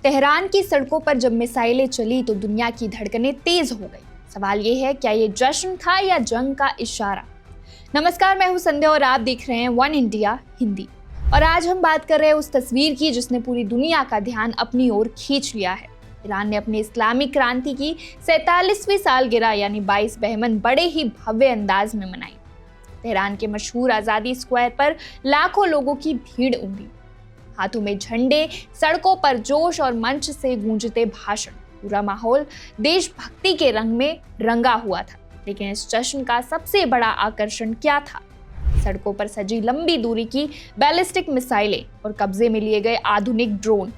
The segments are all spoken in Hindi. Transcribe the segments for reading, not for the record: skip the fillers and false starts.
तेहरान की सड़कों पर जब मिसाइलें चली तो दुनिया की धड़कनें तेज हो गई। सवाल ये है, क्या ये जश्न था या जंग का इशारा? नमस्कार, मैं हूं संध्या और आप देख रहे हैं वन इंडिया हिंदी। और आज हम बात कर रहे हैं उस तस्वीर की जिसने पूरी दुनिया का ध्यान अपनी ओर खींच लिया है। ईरान ने अपनी इस्लामिक क्रांति की 47वीं सालगिरह यानी 22 बहमन बड़े ही भव्य अंदाज में मनाई। तेहरान के मशहूर आज़ादी स्क्वायर पर लाखों लोगों की भीड़ उमड़ी, हाथों में झंडे, सड़कों पर जोश और मंच से गूंजते भाषण। पूरा माहौल देशभक्ति के रंग में रंगा हुआ था। लेकिन इस जश्न का सबसे बड़ा आकर्षण क्या था? सड़कों पर सजी लंबी दूरी की बैलिस्टिक मिसाइलें और कब्जे में लिए गए आधुनिक ड्रोन।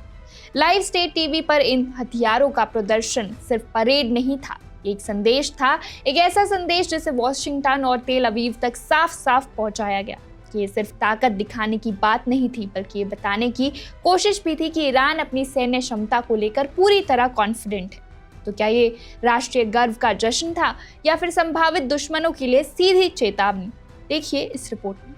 लाइव स्टेट टीवी पर इन हथियारों का प्रदर्शन सिर्फ परेड नहीं था, एक संदेश था। एक ऐसा संदेश जिसे वॉशिंगटन और तेल अवीव तक साफ साफ पहुंचाया गया कि ये सिर्फ ताकत दिखाने की बात नहीं थी, बल्कि ये बताने की कोशिश भी थी कि ईरान अपनी सैन्य क्षमता को लेकर पूरी तरह कॉन्फिडेंट है। तो क्या ये राष्ट्रीय गर्व का जश्न था या फिर संभावित दुश्मनों के लिए सीधी चेतावनी? देखिए इस रिपोर्ट में।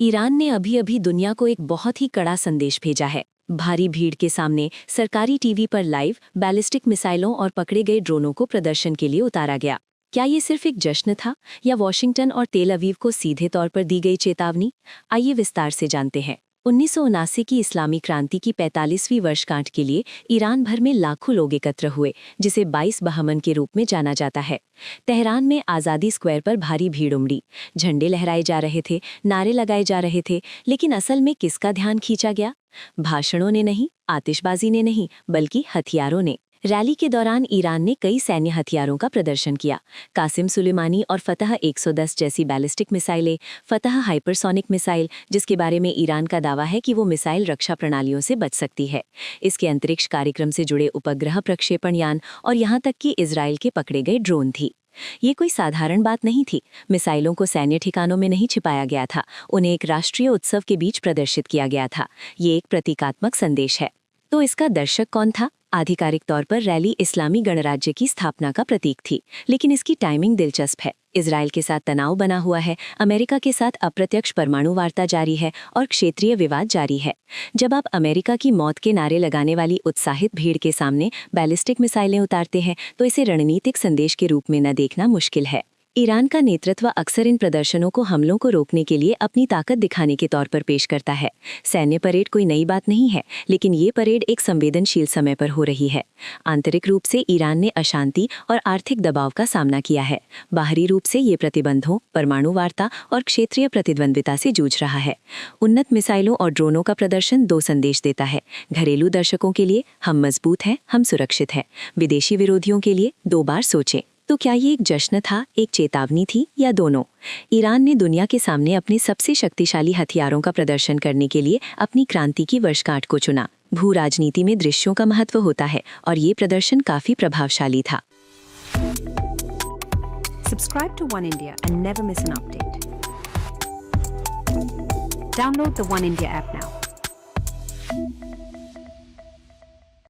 ईरान ने अभी अभी दुनिया को एक बहुत ही कड़ा संदेश भेजा है। भारी भीड़ के सामने सरकारी टीवी पर लाइव बैलिस्टिक मिसाइलों और पकड़े गए ड्रोनों को प्रदर्शन के लिए उतारा गया। क्या ये सिर्फ एक जश्न था या वॉशिंगटन और तेल अवीव को सीधे तौर पर दी गई चेतावनी? आइए विस्तार से जानते हैं। 1979 की इस्लामी क्रांति की 45वीं वर्षगांठ के लिए ईरान भर में लाखों लोग एकत्र हुए, जिसे 22 बहमन के रूप में जाना जाता है। तेहरान में आज़ादी स्क्वायर पर भारी भीड़ उमड़ी, झंडे लहराए जा रहे थे, नारे लगाए जा रहे थे। लेकिन असल में किसका ध्यान खींचा गया? भाषणों ने नहीं, आतिशबाजी ने नहीं, बल्कि हथियारों ने। रैली के दौरान ईरान ने कई सैन्य हथियारों का प्रदर्शन किया। कासिम सुलेमानी और फतह 110 जैसी बैलिस्टिक मिसाइलें, फतह हाइपरसोनिक मिसाइल, जिसके बारे में ईरान का दावा है कि वो मिसाइल रक्षा प्रणालियों से बच सकती है। इसके अंतरिक्ष कार्यक्रम से जुड़े उपग्रह प्रक्षेपण यान और यहाँ तक कि इजराइल के पकड़े गए ड्रोन थी। ये कोई साधारण बात नहीं थी। मिसाइलों को सैन्य ठिकानों में नहीं छिपाया गया था, उन्हें एक राष्ट्रीय उत्सव के बीच प्रदर्शित किया गया था। ये एक प्रतीकात्मक संदेश है। तो इसका दर्शक कौन था? आधिकारिक तौर पर रैली इस्लामी गणराज्य की स्थापना का प्रतीक थी, लेकिन इसकी टाइमिंग दिलचस्प है। इजराइल के साथ तनाव बना हुआ है, अमेरिका के साथ अप्रत्यक्ष परमाणु वार्ता जारी है और क्षेत्रीय विवाद जारी है। जब आप अमेरिका की मौत के नारे लगाने वाली उत्साहित भीड़ के सामने बैलिस्टिक मिसाइलें उतारते हैं, तो इसे रणनीतिक संदेश के रूप में न देखना मुश्किल है। ईरान का नेतृत्व अक्सर इन प्रदर्शनों को हमलों को रोकने के लिए अपनी ताकत दिखाने के तौर पर पेश करता है। सैन्य परेड कोई नई बात नहीं है, लेकिन ये परेड एक संवेदनशील समय पर हो रही है। आंतरिक रूप से ईरान ने अशांति और आर्थिक दबाव का सामना किया है। बाहरी रूप से ये प्रतिबंधों, परमाणु वार्ता और क्षेत्रीय प्रतिद्वंद्विता से जूझ रहा है। उन्नत मिसाइलों और ड्रोनों का प्रदर्शन दो संदेश देता है। घरेलू दर्शकों के लिए हम मजबूत हैं, हम सुरक्षित हैं। विदेशी विरोधियों के लिए दो बार सोचें। तो क्या ये एक जश्न था, एक चेतावनी थी, या दोनों? ईरान ने दुनिया के सामने अपने सबसे शक्तिशाली हथियारों का प्रदर्शन करने के लिए अपनी क्रांति की वर्षगांठ को चुना। भू राजनीति में दृश्यों का महत्व होता है और ये प्रदर्शन काफी प्रभावशाली था। Subscribe to One India and never miss an update. Download the One India app now.